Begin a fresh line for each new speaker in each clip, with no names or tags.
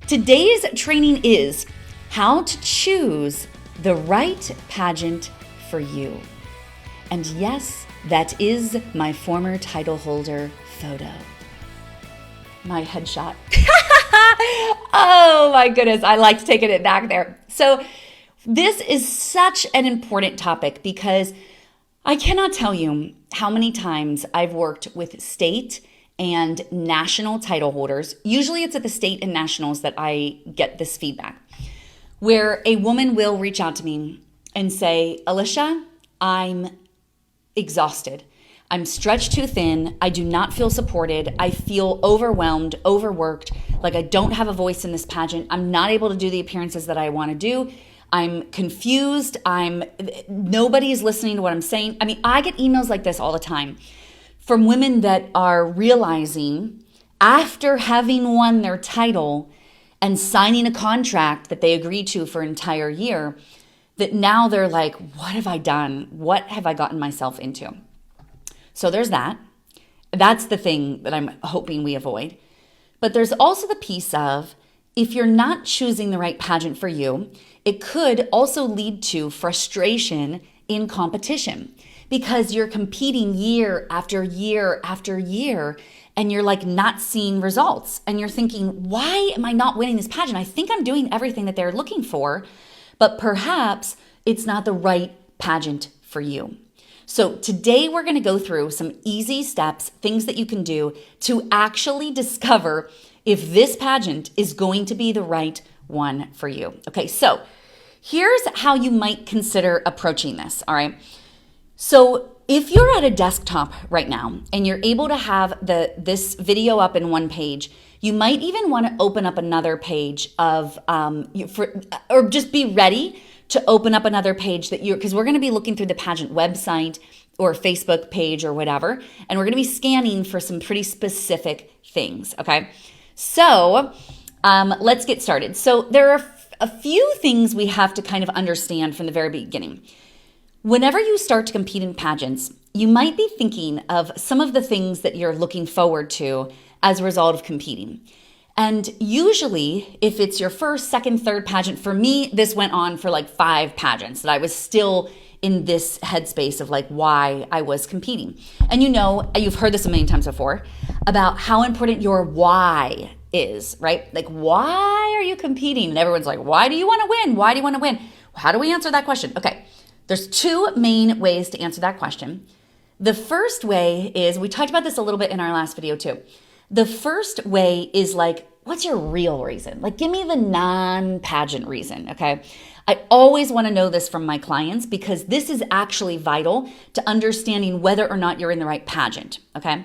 Today's training is how to choose the right pageant for you. And yes, that is my former title holder photo. My headshot. Oh my goodness, I liked taking it back there. So this is such an important topic because I cannot tell you how many times I've worked with state and national title holders. Usually it's at the state and nationals that I get this feedback, where a woman will reach out to me and say, Alycia, I'm exhausted. I'm stretched too thin. I do not feel supported. I feel overwhelmed, overworked, like I don't have a voice in this pageant. I'm not able to do the appearances that I want to do. I'm confused. Nobody is listening to what I'm saying. I mean, I get emails like this all the time from women that are realizing after having won their title and signing a contract that they agreed to for an entire year, that now they're like, what have I done? What have I gotten myself into? So there's that. That's the thing that I'm hoping we avoid. But there's also the piece of, if you're not choosing the right pageant for you, it could also lead to frustration in competition because you're competing year after year after year and you're like not seeing results. And you're thinking, why am I not winning this pageant? I think I'm doing everything that they're looking for, but perhaps it's not the right pageant for you. So today we're going to go through some easy steps, things that you can do to actually discover if this pageant is going to be the right one for you. Okay, so here's how you might consider approaching this, all right? So if you're at a desktop right now and you're able to have this video up in one page, you might even want to open up another page or just be ready to open up another page because we're going to be looking through the pageant website or Facebook page or whatever, and we're going to be scanning for some pretty specific things, okay? So let's get started. So there are a few things we have to kind of understand from the very beginning. Whenever you start to compete in pageants, you might be thinking of some of the things that you're looking forward to as a result of competing. And usually, if it's your first, second, third pageant, for me, this went on for like 5 pageants that I was still in this headspace of like why I was competing. And you've heard this a million times before about how important your why is, right? Like, why are you competing? And everyone's like, why do you want to win? Why do you want to win? How do we answer that question? Okay, there's 2 main ways to answer that question. The first way is, we talked about this a little bit in our last video too. The first way is like, what's your real reason? Like, give me the non-pageant reason, okay? I always want to know this from my clients because this is actually vital to understanding whether or not you're in the right pageant, okay?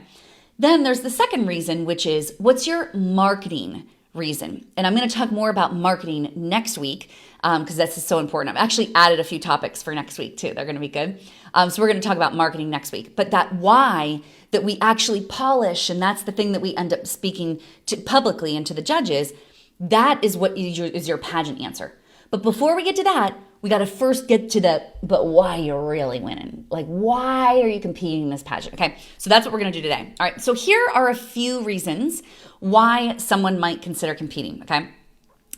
Then there's the second reason, which is, what's your marketing reason? And I'm going to talk more about marketing next week because this is so important. I've actually added a few topics for next week too. They're going to be good. So we're going to talk about marketing next week. But that why that we actually polish, and that's the thing that we end up speaking to publicly and to the judges, that is what is your pageant answer. But before we get to that, we got to first get to but why you're really winning. Like, why are you competing in this pageant? Okay, so that's what we're going to do today. All right, so here are a few reasons why someone might consider competing, okay?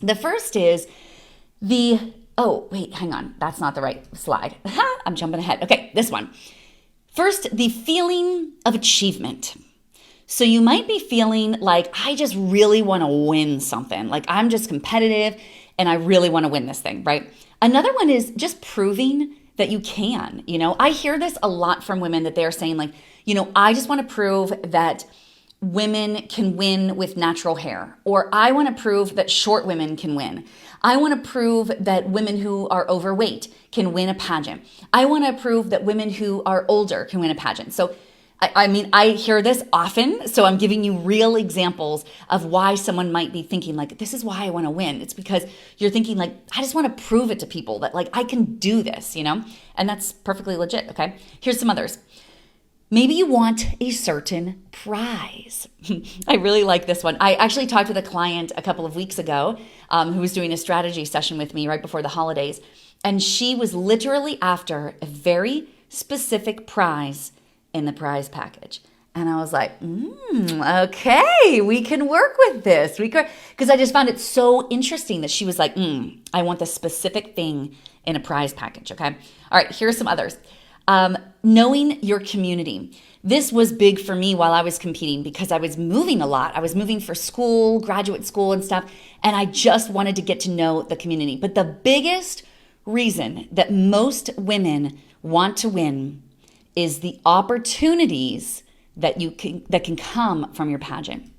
The first is oh, wait, hang on. That's not the right slide. I'm jumping ahead. Okay, this one. First, the feeling of achievement. So you might be feeling like, I just really want to win something. Like, I'm just competitive and I really want to win this thing, right? Another one is just proving that you can. I hear this a lot from women that they're saying like, I just want to prove that women can win with natural hair, or I want to prove that short women can win. I want to prove that women who are overweight can win a pageant. I want to prove that women who are older can win a pageant. So I hear this often, so I'm giving you real examples of why someone might be thinking like, this is why I want to win. It's because you're thinking like, I just want to prove it to people that like, I can do this, and that's perfectly legit, okay? Here's some others. Maybe you want a certain prize. I really like this one. I actually talked with a client a couple of weeks ago who was doing a strategy session with me right before the holidays, and she was literally after a very specific prize in the prize package. And I was like, okay, we can work with this. Because I just found it so interesting that she was like, I want the specific thing in a prize package, okay? All right, here are some others. Knowing your community. This was big for me while I was competing because I was moving a lot. I was moving for school, graduate school and stuff, and I just wanted to get to know the community. But the biggest reason that most women want to win is the opportunities that can come from your pageant.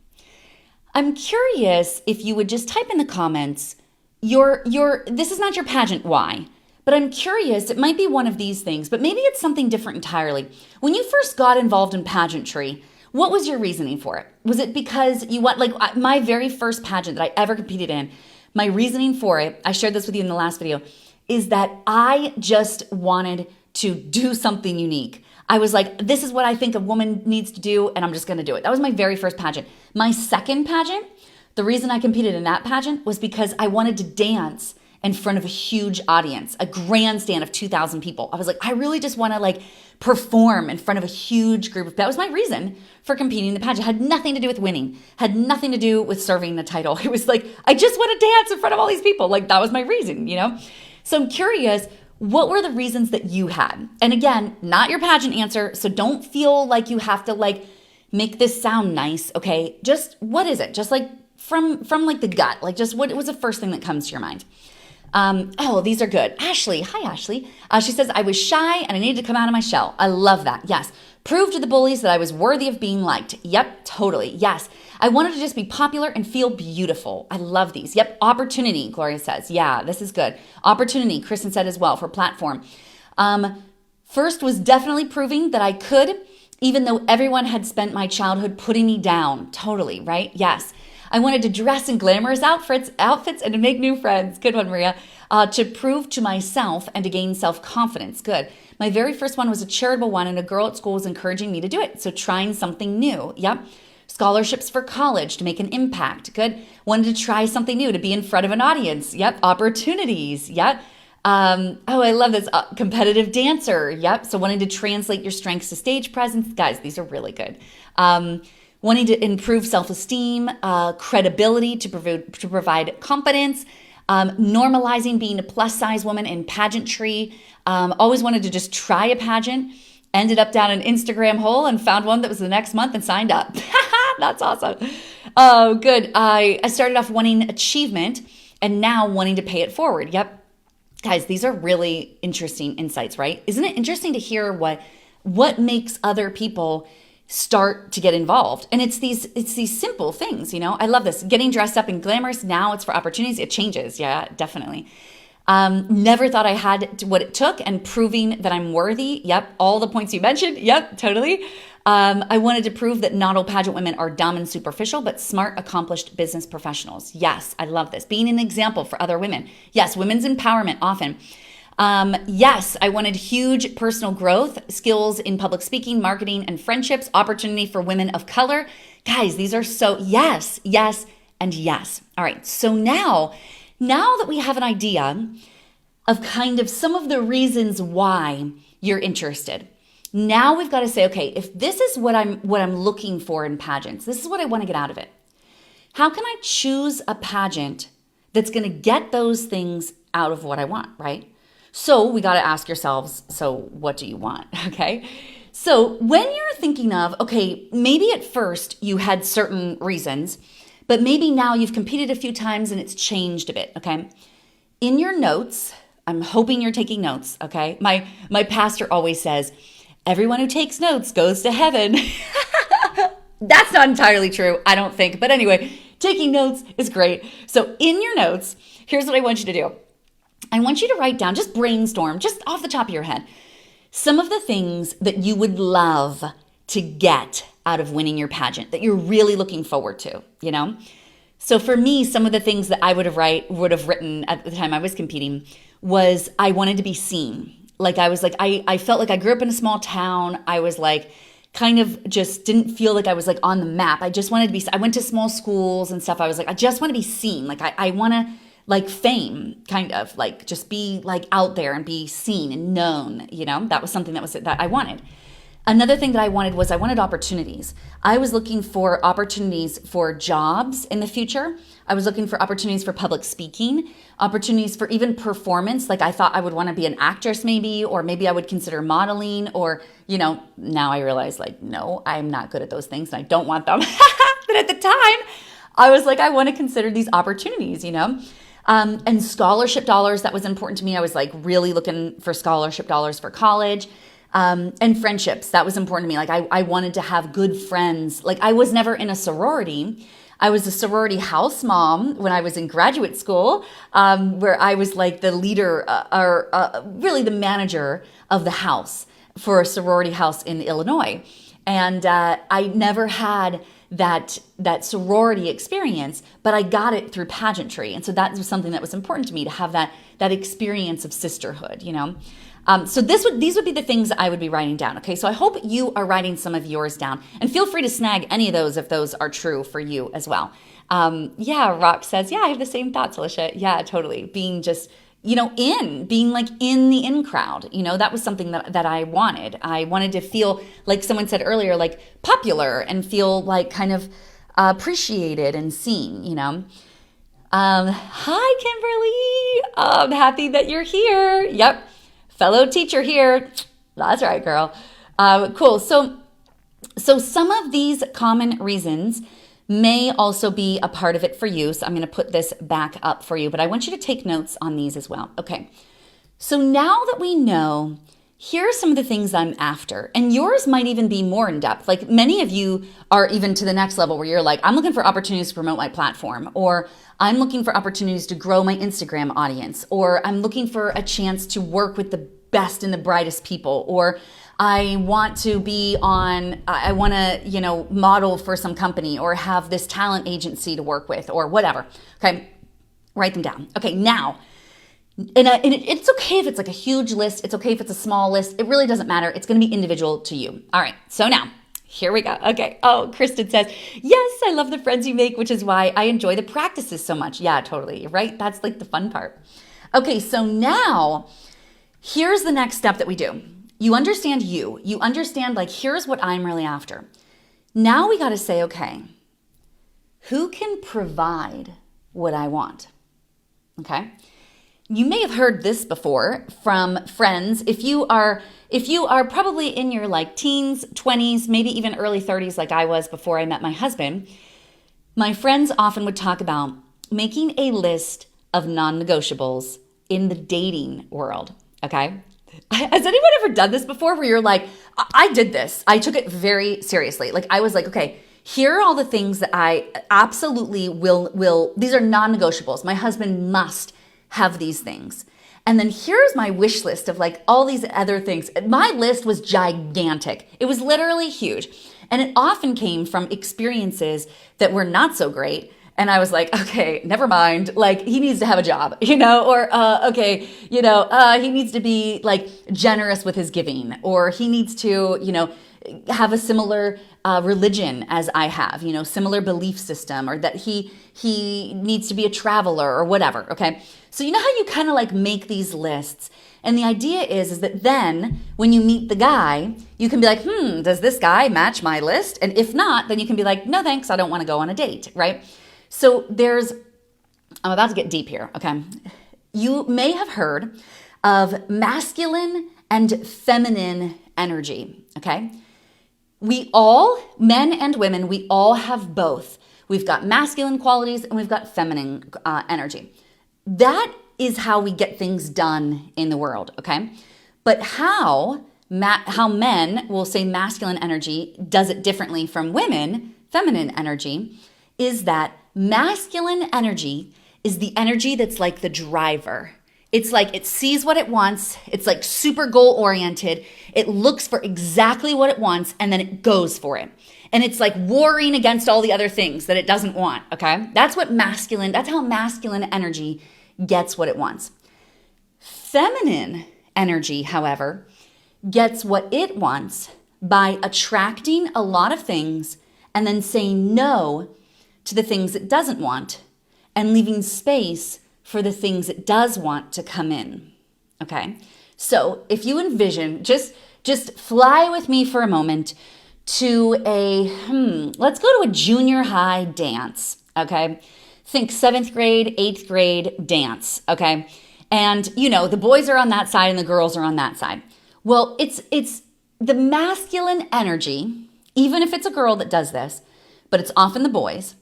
I'm curious if you would just type in the comments this is not your pageant why, but I'm curious, it might be one of these things, but maybe it's something different entirely. When you first got involved in pageantry, what was your reasoning for it? Was it because you want, like my very first pageant that I ever competed in, my reasoning for it, I shared this with you in the last video, is that I just wanted to do something unique. I was like, this is what I think a woman needs to do, and I'm just going to do it. That was my very first pageant. My second pageant, the reason I competed in that pageant was because I wanted to dance in front of a huge audience, a grandstand of 2,000 people. I was like, I really just want to perform in front of a huge group of people. That was my reason for competing in the pageant. It had nothing to do with winning, had nothing to do with serving the title. It was like, I just want to dance in front of all these people. That was my reason, So I'm curious, what were the reasons that you had? And again, not your pageant answer, so don't feel like you have to make this sound nice, okay? Just what is it? Just from the gut, just what was the first thing that comes to your mind? These are good. Ashley, hi Ashley. She says, I was shy and I needed to come out of my shell. I love that. Yes. Prove to the bullies that I was worthy of being liked. Yep, totally. Yes. I wanted to just be popular and feel beautiful. I love these. Yep. Opportunity, Gloria says. Yeah, this is good. Opportunity, Kristen said as well, for platform. First was definitely proving that I could, even though everyone had spent my childhood putting me down. Totally, right? Yes. I wanted to dress in glamorous outfits and to make new friends. Good one, Maria. To prove to myself and to gain self-confidence. Good. My very first one was a charitable one, and a girl at school was encouraging me to do it. So trying something new. Yep. Scholarships for college to make an impact. Good. Wanted to try something new, to be in front of an audience. Yep. Opportunities. Yep. I love this. Competitive dancer. Yep. So wanting to translate your strengths to stage presence. Guys, these are really good. Wanting to improve self-esteem, credibility to provide confidence, normalizing being a plus-size woman in pageantry. Always wanted to just try a pageant. Ended up down an Instagram hole and found one that was the next month and signed up. That's awesome. Oh, good. I started off wanting achievement and now wanting to pay it forward. Yep. Guys, these are really interesting insights, right? Isn't it interesting to hear what makes other people start to get involved? And it's these simple things, I love this. Getting dressed up in glamorous, now it's for opportunities. It changes. Yeah, definitely. Never thought I had what it took, and proving that I'm worthy. Yep. All the points you mentioned. Yep, totally. I wanted to prove that not all pageant women are dumb and superficial, but smart, accomplished business professionals. Yes, I love this. Being an example for other women. Yes, women's empowerment often. Yes, I wanted huge personal growth, skills in public speaking, marketing, and friendships, opportunity for women of color. Guys, these are so yes, and yes. All right, so now that we have an idea of kind of some of the reasons why you're interested, now we've got to say, okay, if this is what I'm looking for in pageants, this is what I want to get out of it. How can I choose a pageant that's going to get those things out of what I want, right? So we got to ask yourselves, so what do you want? Okay. So when you're thinking of, okay, maybe at first you had certain reasons, but maybe now you've competed a few times and it's changed a bit. Okay. In your notes, I'm hoping you're taking notes. Okay. My pastor always says, everyone who takes notes goes to heaven. That's not entirely true, I don't think. But anyway, taking notes is great. So in your notes, here's what I want you to do. I want you to write down, just brainstorm, just off the top of your head, some of the things that you would love to get out of winning your pageant, that you're really looking forward to, So for me, some of the things that I would have written at the time I was competing was I wanted to be seen. I felt like I grew up in a small town. I was kind of just didn't feel like I was on the map. I just wanted to be, I went to small schools and stuff. I was I just want to be seen. I want to fame, kind of just be out there and be seen and known, that was something that I wanted. Another thing that I wanted opportunities. I was looking for opportunities for jobs in the future. I was looking for opportunities for public speaking, opportunities for even performance. Like I thought I would want to be an actress maybe, or maybe I would consider modeling, or, now I realize like, no, I'm not good at those things and I don't want them. But at the time, I was like, I want to consider these opportunities, and scholarship dollars, that was important to me. I was like really looking for scholarship dollars for college. And friendships, that was important to me. Like I wanted to have good friends. Like I was never in a sorority. I was a sorority house mom when I was in graduate school, where I was like the leader or really the manager of the house for a sorority house in Illinois. And I never had that sorority experience, but I got it through pageantry. And so that was something that was important to me, to have that experience of sisterhood, So these would be the things I would be writing down. Okay, so I hope you are writing some of yours down, and feel free to snag any of those if those are true for you as well. Yeah, Rock says, yeah, I have the same thoughts, Alycia. Yeah, totally. Being just, being like in the in crowd, that was something that I wanted. I wanted to feel, like someone said earlier, like popular, and feel like kind of appreciated and seen, Hi, Kimberly. I'm happy that you're here. Yep. Fellow teacher here. That's right, girl. Cool. So some of these common reasons may also be a part of it for you. So I'm going to put this back up for you, but I want you to take notes on these as well. Okay. So now that we know, here are some of the things I'm after, and yours might even be more in depth. Like many of you are even to the next level where you're like, I'm looking for opportunities to promote my platform, or I'm looking for opportunities to grow my Instagram audience, or I'm looking for a chance to work with the best and the brightest people, or I want to model for some company, or have this talent agency to work with, or whatever. Okay, write them down. Okay, now, and it's okay if it's like a huge list. It's okay if it's a small list. It really doesn't matter. It's going to be individual to you. All right, so now, here we go. Okay. Oh, Kristen says, yes, I love the friends you make, which is why I enjoy the practices so much. Yeah, totally. Right? That's like the fun part. Okay, so now, here's the next step that we do. You understand you understand, like, here's what I'm really after. Now we got to say, okay, who can provide what I want? Okay. You may have heard this before from friends. If you are probably in your like teens, 20s, maybe even early 30s, like I was before I met my husband, my friends often would talk about making a list of non-negotiables in the dating world. Okay. Has anyone ever done this before where you're like, I did this. I took it very seriously. Like I was like, okay, here are all the things that I absolutely will, these are non-negotiables. My husband must have these things. And then here's my wish list of like all these other things. My list was gigantic. It was literally huge. And it often came from experiences that were not so great. And I was like, okay, never mind. Like he needs to have a job, or, he needs to be like generous with his giving, or he needs to, have a similar religion as I have, similar belief system, or that he needs to be a traveler or whatever. Okay. So you know how you kind of like make these lists, and the idea is that then when you meet the guy, you can be like, does this guy match my list? And if not, then you can be like, no, thanks. I don't want to go on a date. Right. So I'm about to get deep here. Okay. You may have heard of masculine and feminine energy. Okay. We all, men and women, we all have both. We've got masculine qualities and we've got feminine energy. That is how we get things done in the world, okay? But how men will say masculine energy does it differently from women, feminine energy, is that masculine energy is the energy that's like the driver. It's like it sees what it wants. It's like super goal oriented. It looks for exactly what it wants and then it goes for it. And it's like warring against all the other things that it doesn't want, okay? That's how masculine energy gets what it wants. Feminine energy, however, gets what it wants by attracting a lot of things and then saying no to the things it doesn't want and leaving space for the things it does want to come in, okay? So if you envision, just just fly with me for a moment to let's go to a junior high dance, okay? Think 7th grade, 8th grade dance, okay? And, the boys are on that side and the girls are on that side. Well, it's the masculine energy, even if it's a girl that does this, but it's often the boys,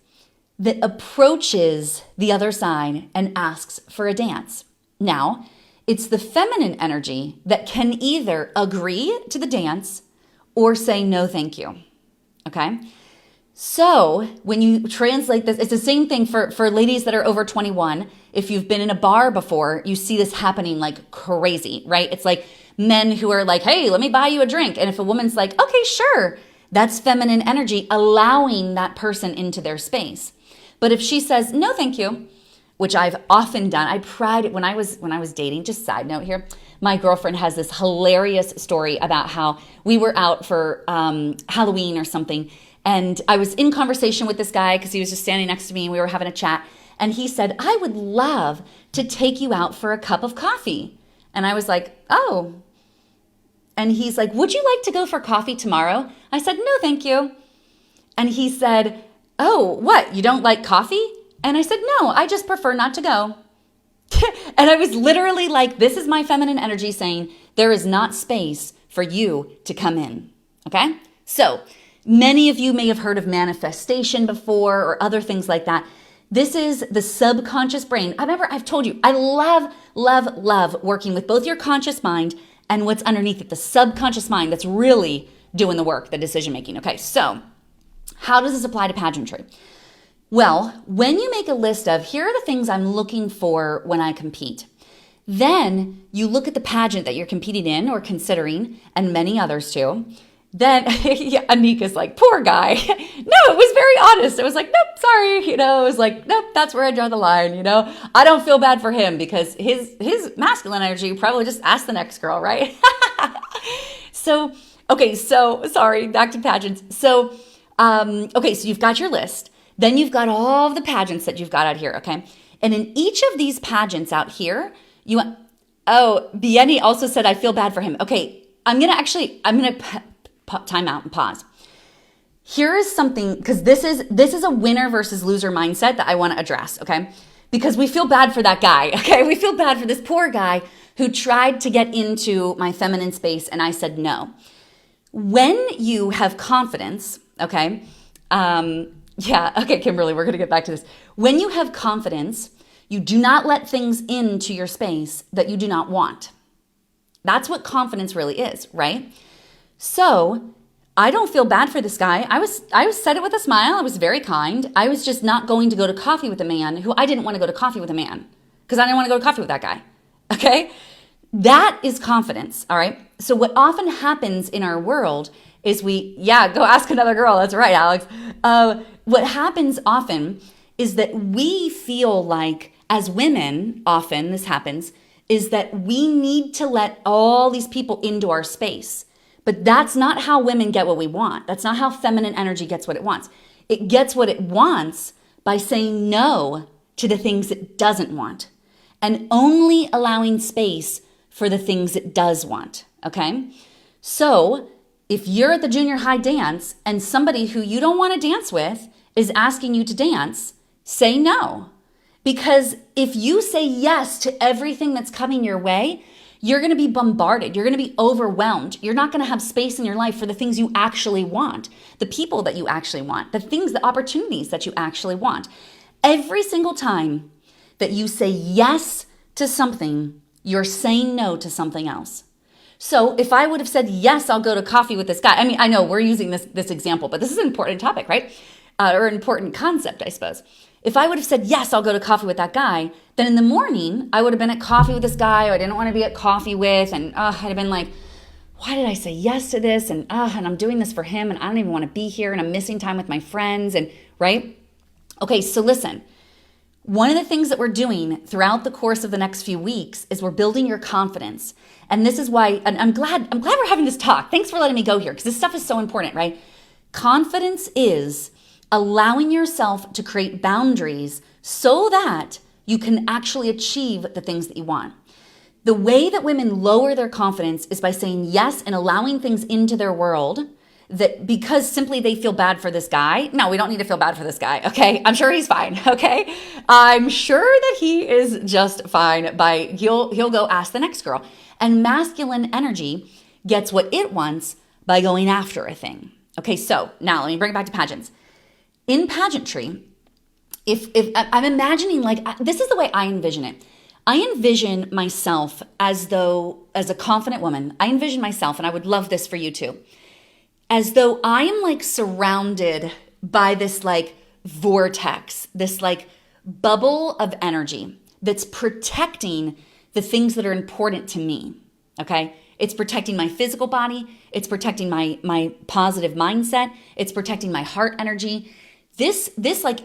that approaches the other side and asks for a dance. Now, it's the feminine energy that can either agree to the dance or say no thank you, okay? So when you translate this, it's the same thing for ladies that are over 21. If you've been in a bar before, you see this happening like crazy, right? It's like men who are like, hey, let me buy you a drink. And if a woman's like, okay, sure, that's feminine energy allowing that person into their space. But if she says, no, thank you, which I've often done, I pride when I was dating, just side note here, my girlfriend has this hilarious story about how we were out for Halloween or something. And I was in conversation with this guy because he was just standing next to me and we were having a chat. And he said, I would love to take you out for a cup of coffee. And I was like, oh. And he's like, would you like to go for coffee tomorrow? I said, no, thank you. And he said, oh, what? You don't like coffee? And I said, no, I just prefer not to go. And I was literally like, this is my feminine energy saying there is not space for you to come in. Okay? So many of you may have heard of manifestation before or other things like that. This is the subconscious brain. I've told you, I love, love, love working with both your conscious mind and what's underneath it, the subconscious mind that's really doing the work, the decision making. Okay, so how does this apply to pageantry? Well, when you make a list of, here are the things I'm looking for when I compete, then you look at the pageant that you're competing in or considering, and many others too. Then Anika's like, poor guy. No, it was very honest. It was like, nope, sorry. It was like, nope, that's where I draw the line. I don't feel bad for him because his masculine energy probably just asked the next girl, right? So sorry, back to pageants. So you've got your list. Then you've got all of the pageants that you've got out here, okay? And in each of these pageants out here, Bieni also said, I feel bad for him. Okay, I'm going to time out and pause. Here is something, because this is a winner versus loser mindset that I want to address, okay? Because we feel bad for that guy, okay? We feel bad for this poor guy who tried to get into my feminine space and I said no. When you have confidence, okay? Kimberly, we're going to get back to this. When you have confidence, you do not let things into your space that you do not want. That's what confidence really is, right? So I don't feel bad for this guy. I said it with a smile. I was very kind. I was just not going to go to coffee with a man who I didn't want to go to coffee with a man because I didn't want to go to coffee with that guy. Okay? That is confidence. All right. So what often happens in our world is go ask another girl. That's right, Alex. What happens often is that we feel like, as women, often this happens, is that we need to let all these people into our space. But that's not how women get what we want. That's not how feminine energy gets what it wants. It gets what it wants by saying no to the things it doesn't want and only allowing space for the things it does want, okay? So if you're at the junior high dance and somebody who you don't want to dance with is asking you to dance, say no. Because if you say yes to everything that's coming your way, you're going to be bombarded. You're going to be overwhelmed. You're not going to have space in your life for the things you actually want, the people that you actually want, the opportunities that you actually want. Every single time that you say yes to something, you're saying no to something else. So if I would have said, yes, I'll go to coffee with this guy. I mean, I know we're using this example, but this is an important topic, right? Or an important concept, I suppose. If I would have said, yes, I'll go to coffee with that guy, then in the morning, I would have been at coffee with this guy who I didn't want to be at coffee with. And I'd have been like, why did I say yes to this? And I'm doing this for him and I don't even want to be here and I'm missing time with my friends and right? Okay, so listen, one of the things that we're doing throughout the course of the next few weeks is we're building your confidence. And this is why, and I'm glad we're having this talk. Thanks for letting me go here because this stuff is so important, right? Confidence is allowing yourself to create boundaries so that you can actually achieve the things that you want. The way that women lower their confidence is by saying yes and allowing things into their world that because simply they feel bad for this guy. No, we don't need to feel bad for this guy, okay? I'm sure he's fine, okay? I'm sure that he is just fine he'll go ask the next girl. And masculine energy gets what it wants by going after a thing. Okay, so now let me bring it back to pageants. In pageantry, if I'm imagining this is the way I envision it. I envision myself as a confident woman. I envision myself, and I would love this for you too, as though I am surrounded by this vortex, this bubble of energy that's protecting the things that are important to me. Okay? It's protecting my physical body. It's protecting my positive mindset. It's protecting my heart energy. This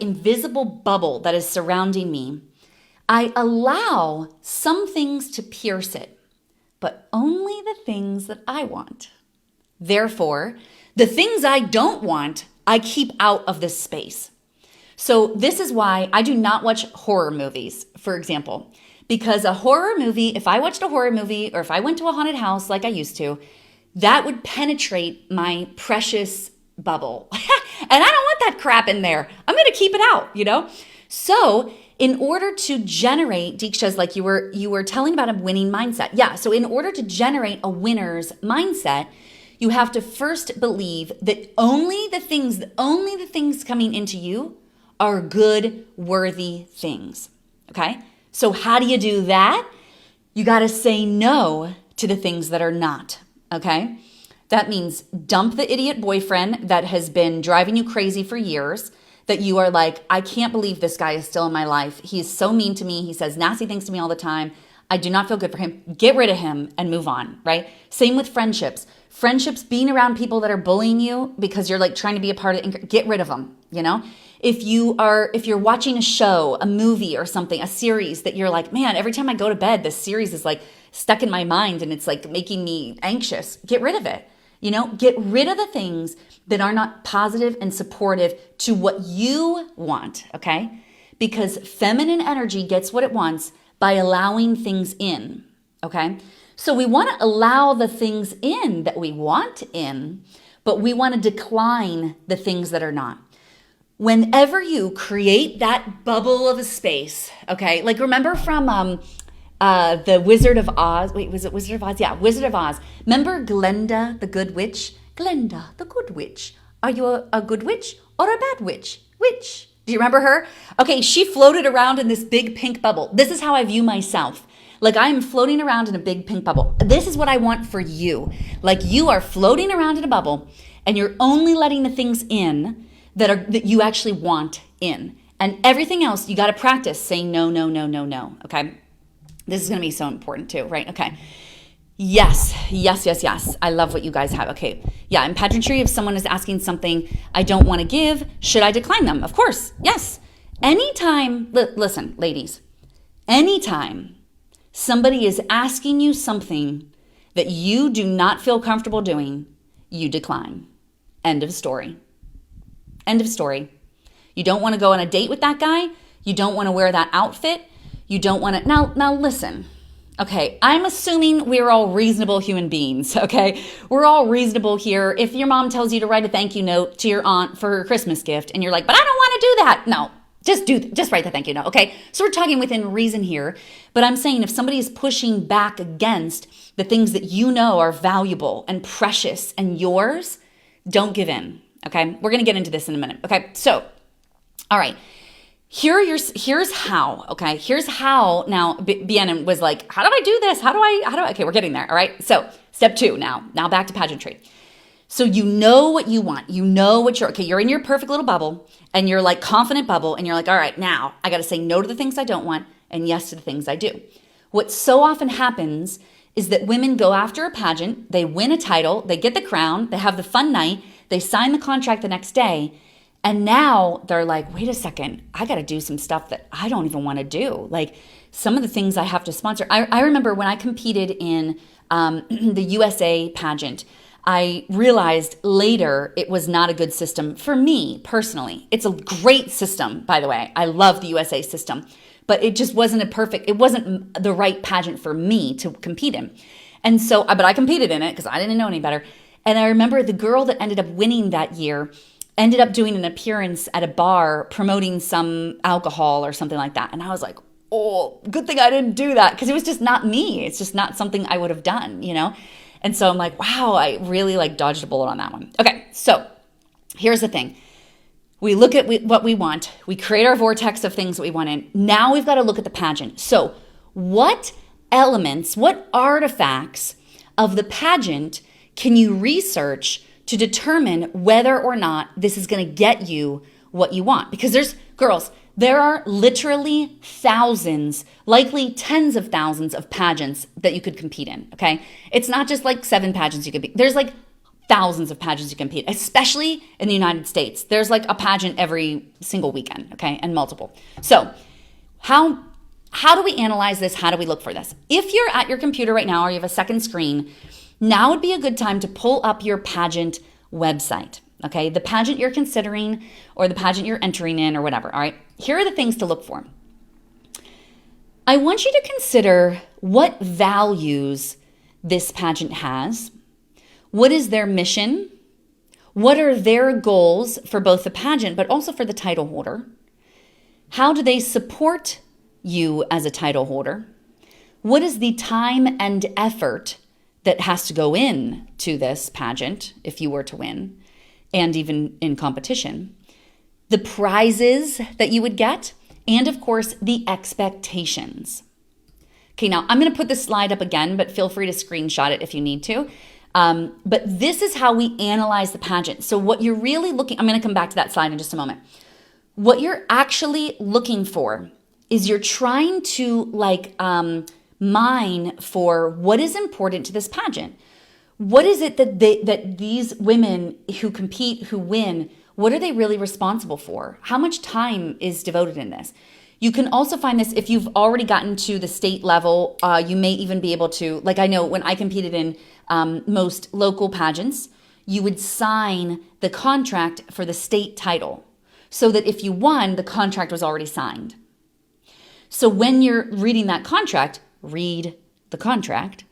invisible bubble that is surrounding me, I allow some things to pierce it, but only the things that I want. Therefore, the things I don't want, I keep out of this space. So this is why I do not watch horror movies, for example, because a horror movie, if I watched a horror movie or if I went to a haunted house like I used to, that would penetrate my precious bubble. And I don't want that crap in there. I'm going to keep it out, So in order to generate, Deeksha's you were telling about a winning mindset. Yeah. So in order to generate a winner's mindset, you have to first believe that only the things coming into you are good, worthy things. Okay. So how do you do that? You got to say no to the things that are not. Okay. That means dump the idiot boyfriend that has been driving you crazy for years, that you are I can't believe this guy is still in my life. He is so mean to me. He says nasty things to me all the time. I do not feel good for him. Get rid of him and move on, right? Same with friendships. Friendships, being around people that are bullying you because you're trying to be a part of it, get rid of them, If you're watching a show, a movie or something, a series that you're man, every time I go to bed, this series is stuck in my mind and it's making me anxious, get rid of it. Get rid of the things that are not positive and supportive to what you want, okay? Because feminine energy gets what it wants by allowing things in, okay? So we want to allow the things in that we want in, but we want to decline the things that are not. Whenever you create that bubble of a space, okay? Remember from the Wizard of Oz. Wait, was it Wizard of Oz? Yeah, Wizard of Oz. Remember Glenda, the good witch? Glenda, the good witch. Are you a good witch or a bad witch? Which? Do you remember her? Okay, she floated around in this big pink bubble. This is how I view myself. I am floating around in a big pink bubble. This is what I want for you. You are floating around in a bubble and you're only letting the things in that you actually want in. And everything else, you got to practice saying no, no, no, no, no. Okay? This is going to be so important too, right? Okay. Yes. I love what you guys have. Okay. Yeah. In pageantry, if someone is asking something I don't want to give, should I decline them? Of course. Yes. Anytime, listen, ladies, anytime somebody is asking you something that you do not feel comfortable doing, you decline. End of story. End of story. You don't want to go on a date with that guy. You don't want to wear that outfit. You don't want to. Now listen. Okay, I'm assuming we're all reasonable human beings, okay? We're all reasonable here. If your mom tells you to write a thank you note to your aunt for her Christmas gift and you're but I don't want to do that. No, just write the thank you note, okay? So we're talking within reason here. But I'm saying if somebody is pushing back against the things that are valuable and precious and yours, don't give in, okay? We're going to get into this in a minute, okay? So, all right. Here's how, okay? Here's how now Bianon was how do I do this? How do I, okay, we're getting there, all right? So step 2 now back to pageantry. So you know what you want. You know what you're in your perfect little bubble and you're confident bubble and you're all right, now I got to say no to the things I don't want and yes to the things I do. What so often happens is that women go after a pageant, they win a title, they get the crown, they have the fun night, they sign the contract the next day. And now they're wait a second, I got to do some stuff that I don't even want to do. Some of the things I have to sponsor. I remember when I competed in the USA pageant, I realized later it was not a good system for me personally. It's a great system, by the way. I love the USA system. but it just wasn't it wasn't the right pageant for me to compete in. And so, but I competed in it because I didn't know any better. And I remember the girl that ended up winning that year ended up doing an appearance at a bar promoting some alcohol or something like that. And I was like, oh, good thing I didn't do that, because it was just not me. It's just not something I would have done, you know? And so I'm like, wow, I really like dodged a bullet on that one. Okay, so here's the thing. We look at what we want. We create our vortex of things that we want in. Now we've got to look at the pageant. So what elements, what artifacts of the pageant can you research to determine whether or not this is going to get you what you want? Because there are literally thousands, likely tens of thousands of pageants that you could compete in, okay? It's not just like 7 pageants you could be. There's like thousands of pageants you compete, especially in the United States. There's like a pageant every single weekend, okay, and multiple. So how do we analyze this? How do we look for this? If you're at your computer right now or you have a second screen, now would be a good time to pull up your pageant website, okay? The pageant you're considering or the pageant you're entering in or whatever, all right? Here are the things to look for. I want you to consider what values this pageant has. What is their mission? What are their goals for both the pageant but also for the title holder? How do they support you as a title holder? What is the time and effort that has to go in to this pageant if you were to win, and even in competition? The prizes that you would get, and of course, the expectations. Okay, now I'm going to put this slide up again, but feel free to screenshot it if you need to. But this is how we analyze the pageant. So what you're really looking, I'm going to come back to that slide in just a moment. What you're actually looking for is you're trying to mine for what is important to this pageant. What is it that these women who compete, who win, what are they really responsible for? How much time is devoted in this? You can also find this if you've already gotten to the state level. You may even be able to, like I know when I competed in most local pageants, you would sign the contract for the state title so that if you won, the contract was already signed. So when you're reading that contract, read the contract,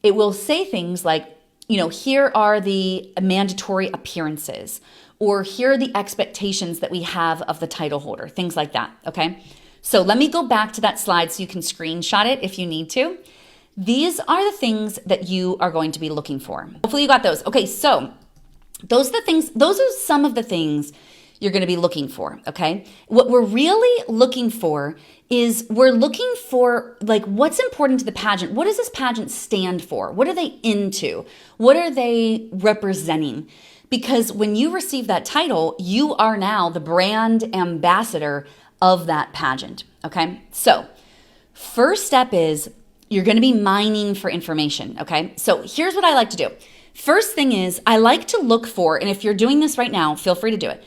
it will say things like, you know, here are the mandatory appearances, or here are the expectations that we have of the title holder, things like that, okay? So let me go back to that slide so you can screenshot it if you need to. These are the things that you are going to be looking for. Hopefully you got those. Okay, so those are some of the things you're going to be looking for, okay? What we're really looking for is we're looking for like what's important to the pageant. What does this pageant stand for? What are they into? What are they representing? Because when you receive that title, you are now the brand ambassador of that pageant, okay? So first step is you're going to be mining for information, okay? So here's what I like to do. First thing is I like to look for, and if you're doing this right now, feel free to do it.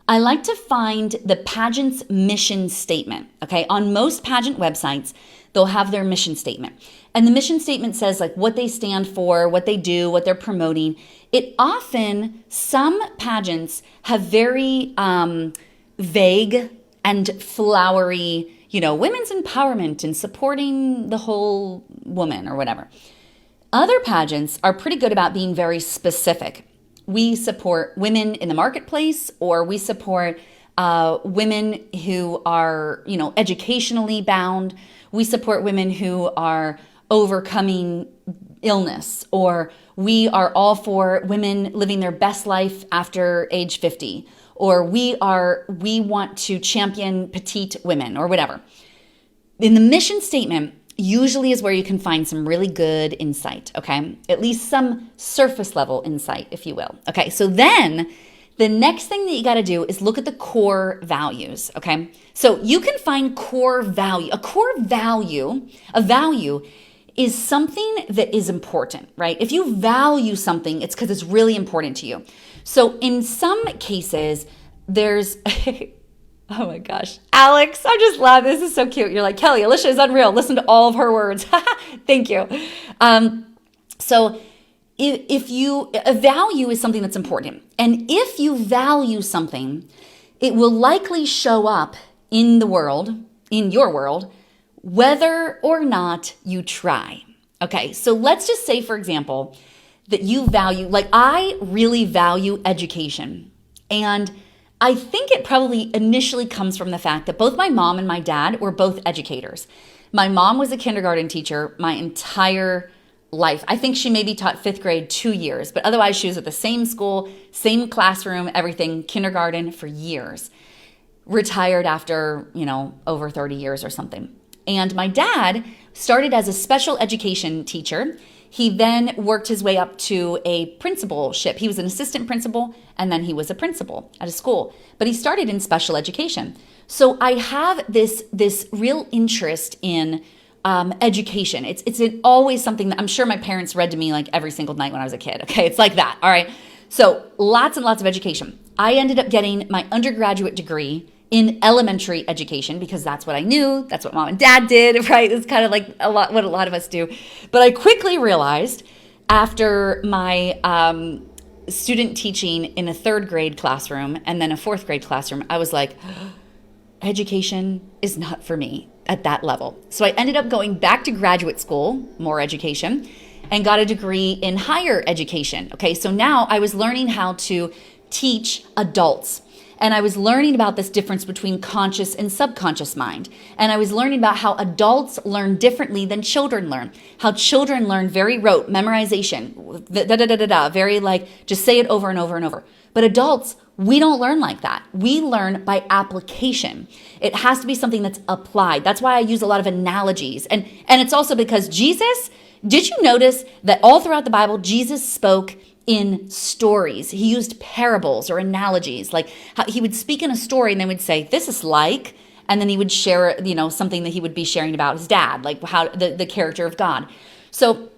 I like to find the pageant's mission statement, okay? On most pageant websites, they'll have their mission statement. And the mission statement says like what they stand for, what they do, what they're promoting. Some pageants have very vague and flowery, you know, women's empowerment and supporting the whole woman or whatever. Other pageants are pretty good about being very specific. We support women in the marketplace, or we support women who are, you know, educationally bound. We support women who are overcoming illness, or we are all for women living their best life after age 50, or we want to champion petite women or whatever. In the mission statement, usually is where you can find some really good insight, okay? At least some surface level insight, if you will. Okay, so then the next thing that you got to do is look at the core values, okay? So you can find core value. A value is something that is important, right? If you value something, it's because it's really important to you. So in some cases, there's... Oh my gosh. Alex, I just love this. This is so cute. You're like, Kelly, Alycia is unreal. Listen to all of her words. Thank you. So a value is something that's important. And if you value something, it will likely show up in the world in your world, whether or not you try. Okay, so let's just say, for example, that you value, like I really value education. And I think it probably initially comes from the fact that both my mom and my dad were both educators. My mom was a kindergarten teacher my entire life. I think she maybe taught fifth grade 2 years, but otherwise she was at the same school, same classroom, everything, kindergarten for years. Retired after, over 30 years or something. And my dad started as a special education teacher. He then worked his way up to a principalship. He was an assistant principal, and then he was a principal at a school. But he started in special education. So I have this real interest in education. It's always something that I'm sure my parents read to me like every single night when I was a kid. Okay, it's like that. All right. So lots and lots of education. I ended up getting my undergraduate degree in elementary education because that's what I knew. That's what mom and dad did, right? It's kind of like what a lot of us do. But I quickly realized after my student teaching in a third grade classroom and then a fourth grade classroom, I was like, education is not for me at that level. So I ended up going back to graduate school, more education, and got a degree in higher education. Okay, so now I was learning how to teach adults. And I was learning about this difference between conscious and subconscious mind. And I was learning about how adults learn differently than children learn. How children learn very rote, memorization, very like, just say it over and over and over. But adults, we don't learn like that. We learn by application. It has to be something that's applied. That's why I use a lot of analogies. And it's also because Jesus, did you notice that all throughout the Bible, Jesus spoke in stories? He used parables or analogies, like how he would speak in a story and then would say, this is like, and then he would share, something that he would be sharing about his dad, like how the character of God. So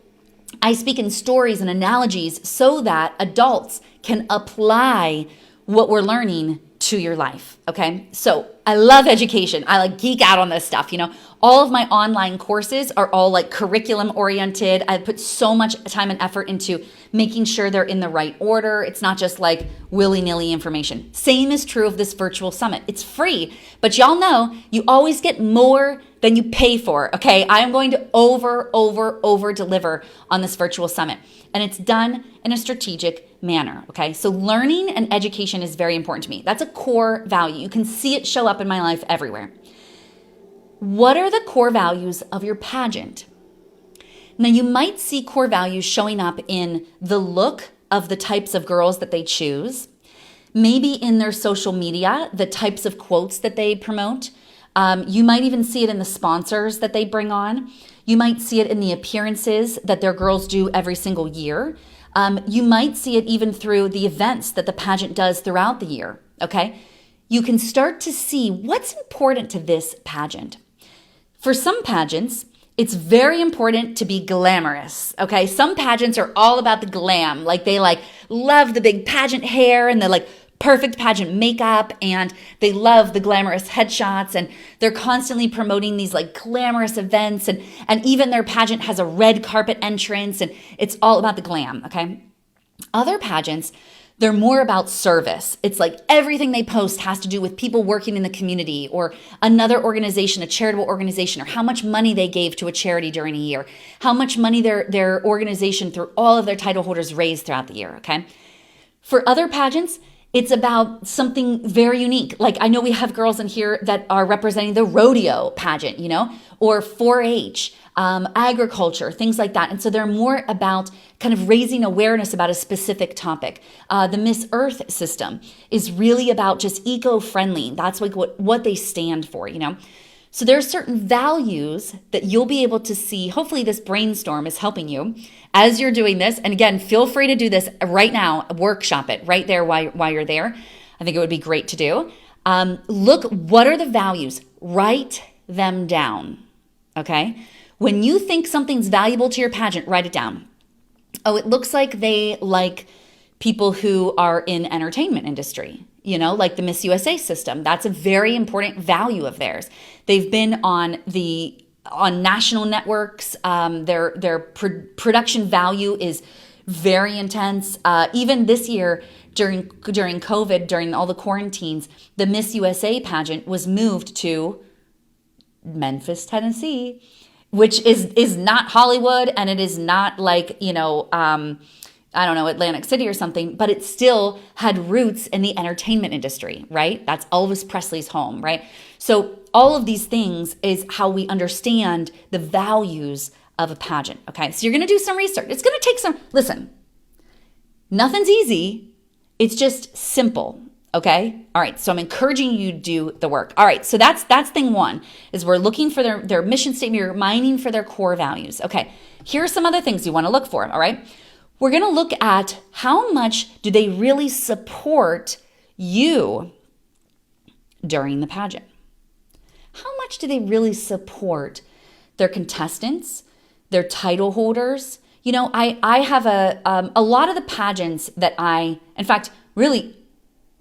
I speak in stories and analogies so that adults can apply what we're learning to your life. Okay. So I love education. I like geek out on this stuff. All of my online courses are all like curriculum oriented. I put so much time and effort into making sure they're in the right order. It's not just like willy-nilly information. Same is true of this virtual summit. It's free, but y'all know you always get more than you pay for. Okay. I am going to over deliver on this virtual summit, and it's done in a strategic manner. Okay. So learning and education is very important to me. That's a core value. You can see it show up in my life everywhere. What are the core values of your pageant? Now, you might see core values showing up in the look of the types of girls that they choose, maybe in their social media, the types of quotes that they promote. You might even see it in the sponsors that they bring on. You might see it in the appearances that their girls do every single year. You might see it even through the events that the pageant does throughout the year, okay? You can start to see what's important to this pageant. For some pageants, it's very important to be glamorous, okay? Some pageants are all about the glam. Like they love the big pageant hair and the perfect pageant makeup, and they love the glamorous headshots, and they're constantly promoting these glamorous events, and even their pageant has a red carpet entrance, and it's all about the glam, okay? Other pageants, they're more about service. It's like everything they post has to do with people working in the community or another organization, a charitable organization, or how much money they gave to a charity during a year, how much money their organization through all of their title holders raised throughout the year, okay? For other pageants, it's about something very unique. Like I know we have girls in here that are representing the rodeo pageant, or 4-H, agriculture, things like that. And so they're more about kind of raising awareness about a specific topic. The Miss Earth system is really about just eco-friendly. That's like what they stand for, So there's certain values that you'll be able to see. Hopefully this brainstorm is helping you as you're doing this. And again, feel free to do this right now, workshop it right there while you're there. I think it would be great to do. Look, what are the values? Write them down, okay? When you think something's valuable to your pageant, write it down. Oh, it looks like they like people who are in entertainment industry, like the Miss USA system. That's a very important value of theirs. They've been on national networks. Their production value is very intense. Even this year during COVID, during all the quarantines, the Miss USA pageant was moved to Memphis, Tennessee, which is not Hollywood, and it is not like, I don't know, Atlantic City or something, but it still had roots in the entertainment industry, right? That's Elvis Presley's home, right? So all of these things is how we understand the values of a pageant, okay? So you're gonna do some research. It's gonna take listen, nothing's easy. It's just simple, okay? All right, so I'm encouraging you to do the work. All right, so that's thing one, is we're looking for their mission statement, you're mining for their core values. Okay, here are some other things you wanna look for, all right? We're gonna look at how much do they really support you during the pageant? How much do they really support their contestants, their title holders? I have a lot of the pageants that in fact, really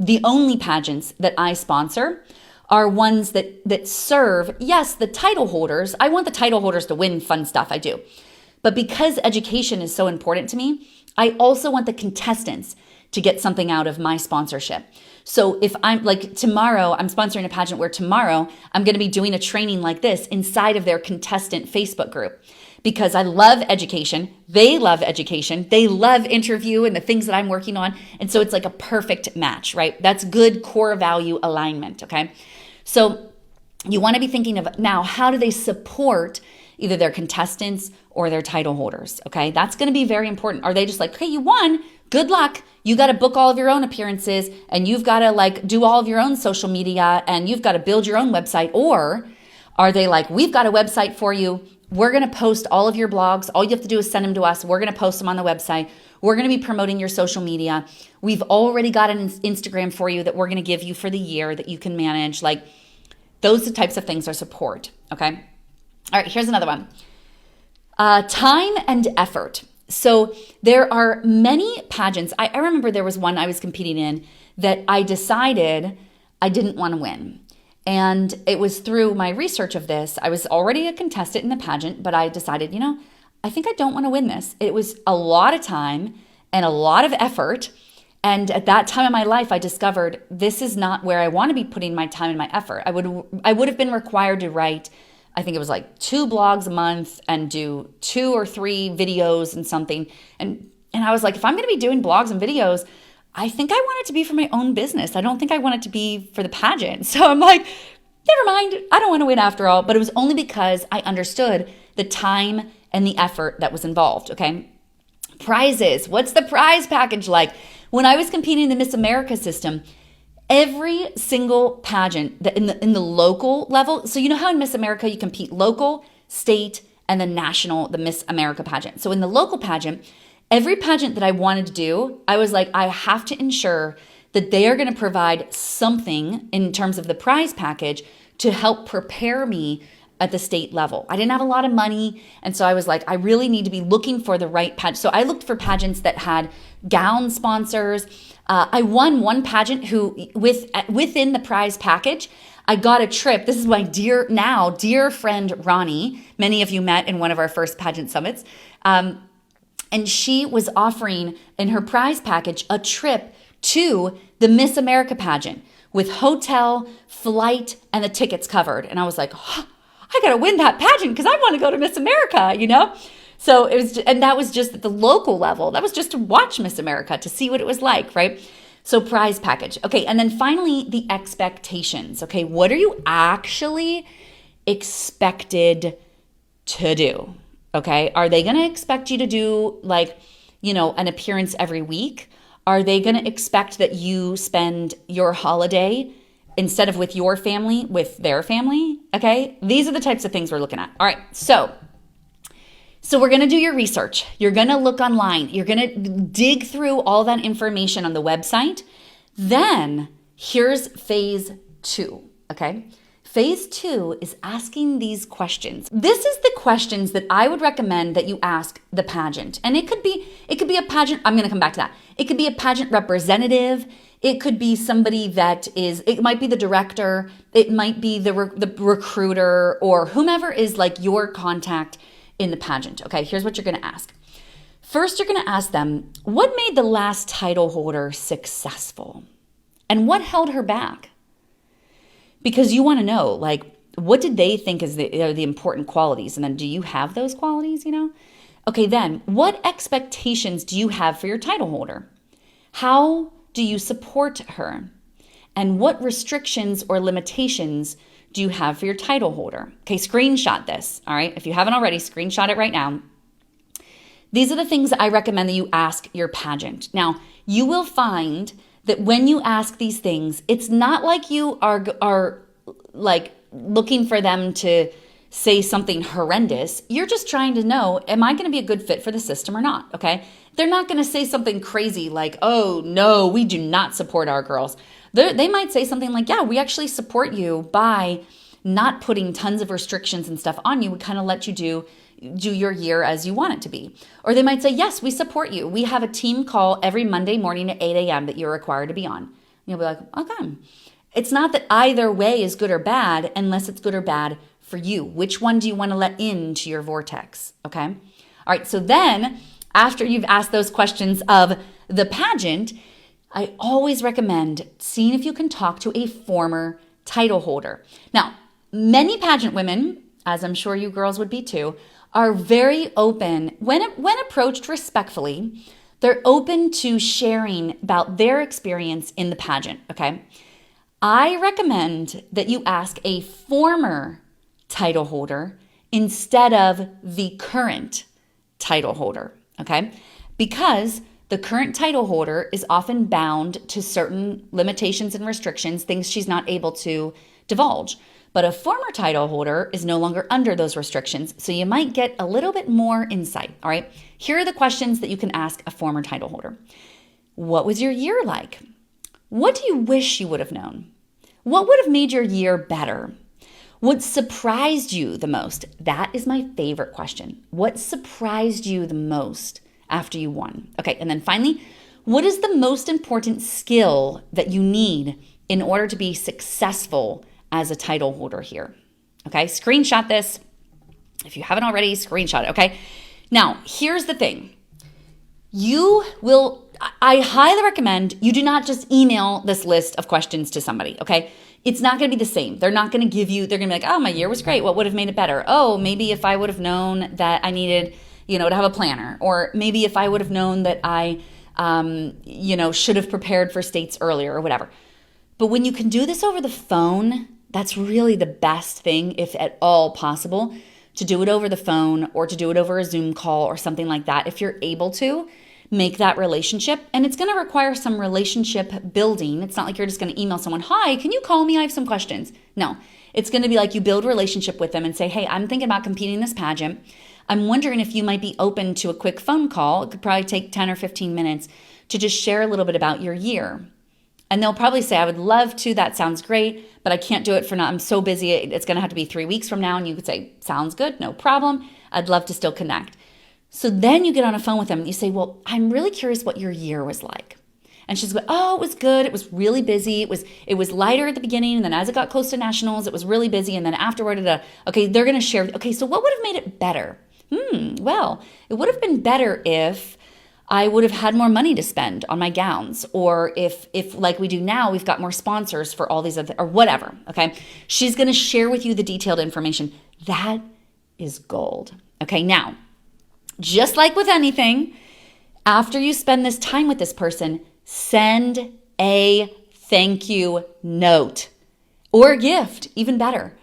the only pageants that I sponsor are ones that serve, yes, the title holders. I want the title holders to win fun stuff, I do. But because education is so important to me, I also want the contestants to get something out of my sponsorship. So if I'm like tomorrow, I'm sponsoring a pageant where tomorrow I'm going to be doing a training like this inside of their contestant Facebook group, because I love education. They love education. They love interview and the things that I'm working on. And so it's like a perfect match, right? That's good core value alignment, okay? So you want to be thinking of now, how do they support either their contestants or their title holders, okay? That's going to be very important. Are they just like, okay, you won, good luck. You got to book all of your own appearances, and you've got to like do all of your own social media, and you've got to build your own website? Or are they like, we've got a website for you. We're going to post all of your blogs. All you have to do is send them to us. We're going to post them on the website. We're going to be promoting your social media. We've already got an Instagram for you that we're going to give you for the year that you can manage. Like, those types of things are support, okay? All right, here's another one. Time and effort. So there are many pageants. I remember there was one I was competing in that I decided I didn't want to win. And it was through my research of this. I was already a contestant in the pageant, but I decided, I think I don't want to win this. It was a lot of time and a lot of effort. And at that time in my life, I discovered this is not where I want to be putting my time and my effort. I would have been required to write, I think it was like 2 blogs a month and do 2 or 3 videos and something. And I was like, if I'm going to be doing blogs and videos, I think I want it to be for my own business. I don't think I want it to be for the pageant. So I'm like, never mind. I don't want to win after all. But it was only because I understood the time and the effort that was involved, okay? Prizes. What's the prize package like? When I was competing in the Miss America system, every single pageant that in the local level, so you know how in Miss America you compete local, state, and the national, the Miss America pageant. So in the local pageant, every pageant that I wanted to do, I was like, I have to ensure that they are going to provide something in terms of the prize package to help prepare me at the state level. I didn't have a lot of money, and so I was like, I really need to be looking for the right pageant. So I looked for pageants that had gown sponsors. I won one pageant within the prize package, I got a trip. This is my dear friend Ronnie. Many of you met in one of our first pageant summits. And she was offering in her prize package a trip to the Miss America pageant with hotel, flight, and the tickets covered. And I was like, oh, I got to win that pageant because I want to go to Miss America, So it was, and that was just at the local level. That was just to watch Miss America, to see what it was like, right? So prize package. Okay, and then finally, the expectations. Okay, what are you actually expected to do? Okay, are they going to expect you to do an appearance every week? Are they going to expect that you spend your holiday instead of with your family, with their family? Okay, these are the types of things we're looking at. All right, so we're going to do your research. You're going to look online. You're going to dig through all that information on the website. Then here's phase 2, okay? Phase 2 is asking these questions. This is the questions that I would recommend that you ask the pageant. And it could be a pageant. I'm going to come back to that. It could be a pageant representative. It could be somebody it might be the director. It might be the recruiter or whomever is like your contact in the pageant. Okay, here's what you're going to ask. First, you're going to ask them, what made the last title holder successful? And what held her back? Because you want to know, What did they think are the important qualities? And then do you have those qualities, Okay, then what expectations do you have for your title holder? How do you support her? And what restrictions or limitations do you have for your title holder? Okay, screenshot this, all right? If you haven't already, screenshot it right now. These are the things that I recommend that you ask your pageant. Now, you will find that when you ask these things, it's not like you are like looking for them to say something horrendous. You're just trying to know, am I going to be a good fit for the system or not? Okay. They're not going to say something crazy like, oh, no, we do not support our girls. They might say something like, yeah, we actually support you by not putting tons of restrictions and stuff on you. We kind of let you do your year as you want it to be. Or they might say, yes, we support you. We have a team call every Monday morning at 8 a.m. that you're required to be on. And you'll be like, okay. It's not that either way is good or bad unless it's good or bad for you. Which one do you want to let into your vortex? Okay. All right. So then after you've asked those questions of the pageant, I always recommend seeing if you can talk to a former title holder. Now, many pageant women, as I'm sure you girls would be too, are very open when approached respectfully. They're open to sharing about their experience in the pageant, okay? I recommend that you ask a former title holder instead of the current title holder, okay? Because the current title holder is often bound to certain limitations and restrictions, things she's not able to divulge. But a former title holder is no longer under those restrictions, so you might get a little bit more insight, all right? Here are the questions that you can ask a former title holder. What was your year like? What do you wish you would have known? What would have made your year better? What surprised you the most? That is my favorite question. What surprised you the most after you won? Okay, and then finally, what is the most important skill that you need in order to be successful as a title holder here? Okay, screenshot this. If you haven't already, screenshot it, okay? Now, here's the thing. I highly recommend you do not just email this list of questions to somebody, okay? It's not going to be the same. They're not going to give you, they're going to be like, oh, my year was great. What would have made it better? Oh, maybe if I would have known that I needed, to have a planner, or maybe if I would have known that I, should have prepared for states earlier or whatever. But when you can do this over the phone, that's really the best thing, if at all possible, to do it over the phone or to do it over a Zoom call or something like that. If you're able to make that relationship, and it's going to require some relationship building. It's not like you're just going to email someone, hi, can you call me? I have some questions. No, it's going to be like you build a relationship with them and say, hey, I'm thinking about competing in this pageant. I'm wondering if you might be open to a quick phone call. It could probably take 10 or 15 minutes to just share a little bit about your year. And they'll probably say, I would love to, that sounds great, but I can't do it for now. I'm so busy. It's going to have to be 3 weeks from now. And you could say, sounds good, no problem. I'd love to still connect. So then you get on a phone with them and you say, well, I'm really curious what your year was like. And she's like, oh, it was good. It was really busy. It was lighter at the beginning. And then as it got close to nationals, it was really busy. And then afterward, okay, they're going to share. Okay, so what would have made it better? Well, it would have been better if I would have had more money to spend on my gowns, or if like we do now, we've got more sponsors for all these other, or whatever, okay? She's going to share with you the detailed information. That is gold. Okay, now, just like with anything, after you spend this time with this person, send a thank you note or a gift, even better.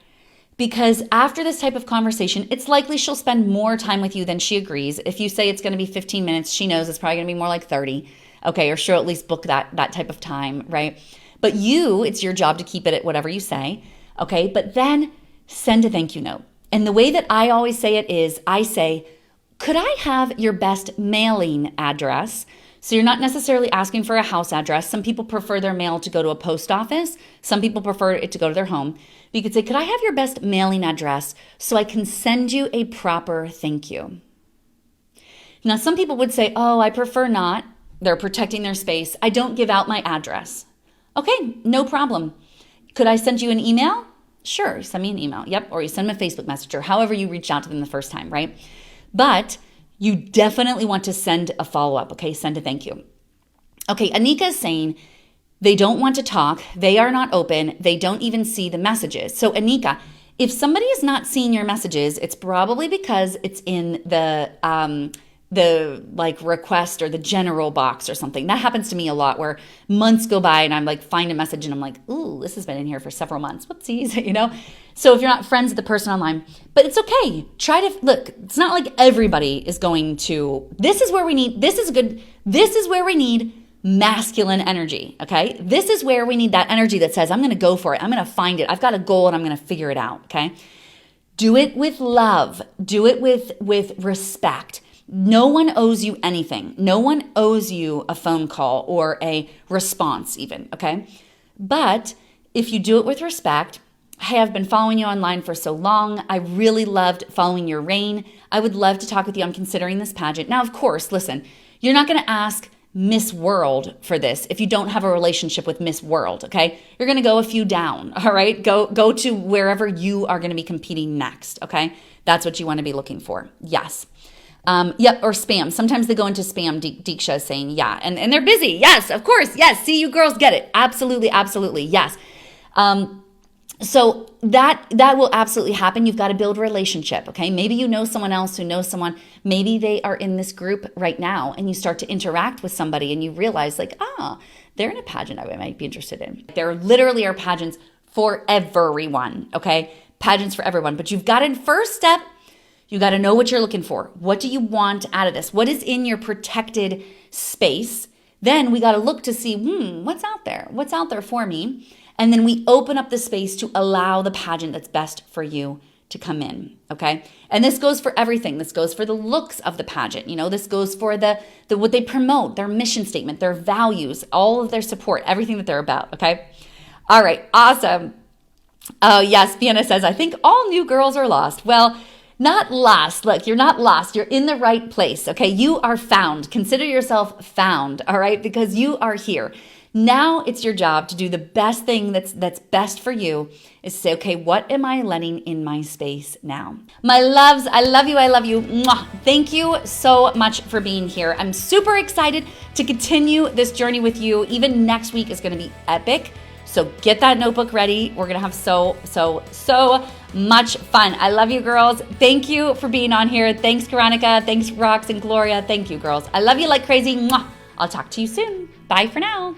Because after this type of conversation, it's likely she'll spend more time with you than she agrees. If you say it's going to be 15 minutes, she knows it's probably going to be more like 30. Okay, or she'll at least book that type of time, right? But it's your job to keep it at whatever you say. Okay, but then send a thank you note. And the way that I always say it is, I say, could I have your best mailing address? So you're not necessarily asking for a house address. Some people prefer their mail to go to a post office. Some people prefer it to go to their home. But you could say, could I have your best mailing address so I can send you a proper thank you? Now, some people would say, oh, I prefer not. They're protecting their space. I don't give out my address. Okay, no problem. Could I send you an email? Sure, send me an email. Yep, or you send them a Facebook message, or however you reached out to them the first time, right? But you definitely want to send a follow-up, okay? Send a thank you. Okay, Anika is saying they don't want to talk. They are not open. They don't even see the messages. So Anika, if somebody is not seeing your messages, it's probably because it's in the like request or the general box or something. That happens to me a lot, where months go by and I'm like, find a message and I'm like, ooh, this has been in here for several months. Whoopsies, you know? So if you're not friends with the person online, but it's okay. Try to look, it's not like everybody is going to, this is where we need masculine energy, okay? This is where we need that energy that says, I'm going to go for it. I'm going to find it. I've got a goal and I'm going to figure it out, okay? Do it with love. Do it with respect. No one owes you anything. No one owes you a phone call or a response even, okay? But if you do it with respect, hey, I've been following you online for so long. I really loved following your reign. I would love to talk with you. I'm considering this pageant. Now, of course, listen, you're not going to ask Miss World for this if you don't have a relationship with Miss World, okay? You're going to go a few down, all right? Go to wherever you are going to be competing next, okay? That's what you want to be looking for. Yes. Yep, or spam. Sometimes they go into spam, Deeksha is saying, yeah, and they're busy. Yes, of course. Yes, see, you girls get it. Absolutely, absolutely, yes. So that will absolutely happen. You've got to build a relationship, okay? Maybe you know someone else who knows someone. Maybe they are in this group right now, and you start to interact with somebody, and you realize like, they're in a pageant I might be interested in. There literally are pageants for everyone, okay? Pageants for everyone. But you've got to, first step, you got to know what you're looking for. What do you want out of this? What is in your protected space? Then we got to look to see, what's out there? What's out there for me? And then we open up the space to allow the pageant that's best for you to come in, okay? And this goes for everything. This goes for the looks of the pageant. You know, this goes for the what they promote, their mission statement, their values, all of their support, everything that they're about, okay? All right, awesome. Oh, yes, Fiona says, I think all new girls are lost. Well, not lost. Look, you're not lost. You're in the right place, okay? You are found. Consider yourself found, all right? Because you are here. Now it's your job to do the best thing that's best for you, is to say, okay, what am I letting in my space now? My loves, I love you. I love you. Mwah. Thank you so much for being here. I'm super excited to continue this journey with you. Even next week is going to be epic. So get that notebook ready. We're going to have so much fun. I love you, girls. Thank you for being on here. Thanks, Veronica. Thanks, Rox and Gloria. Thank you, girls. I love you like crazy. Mwah. I'll talk to you soon. Bye for now.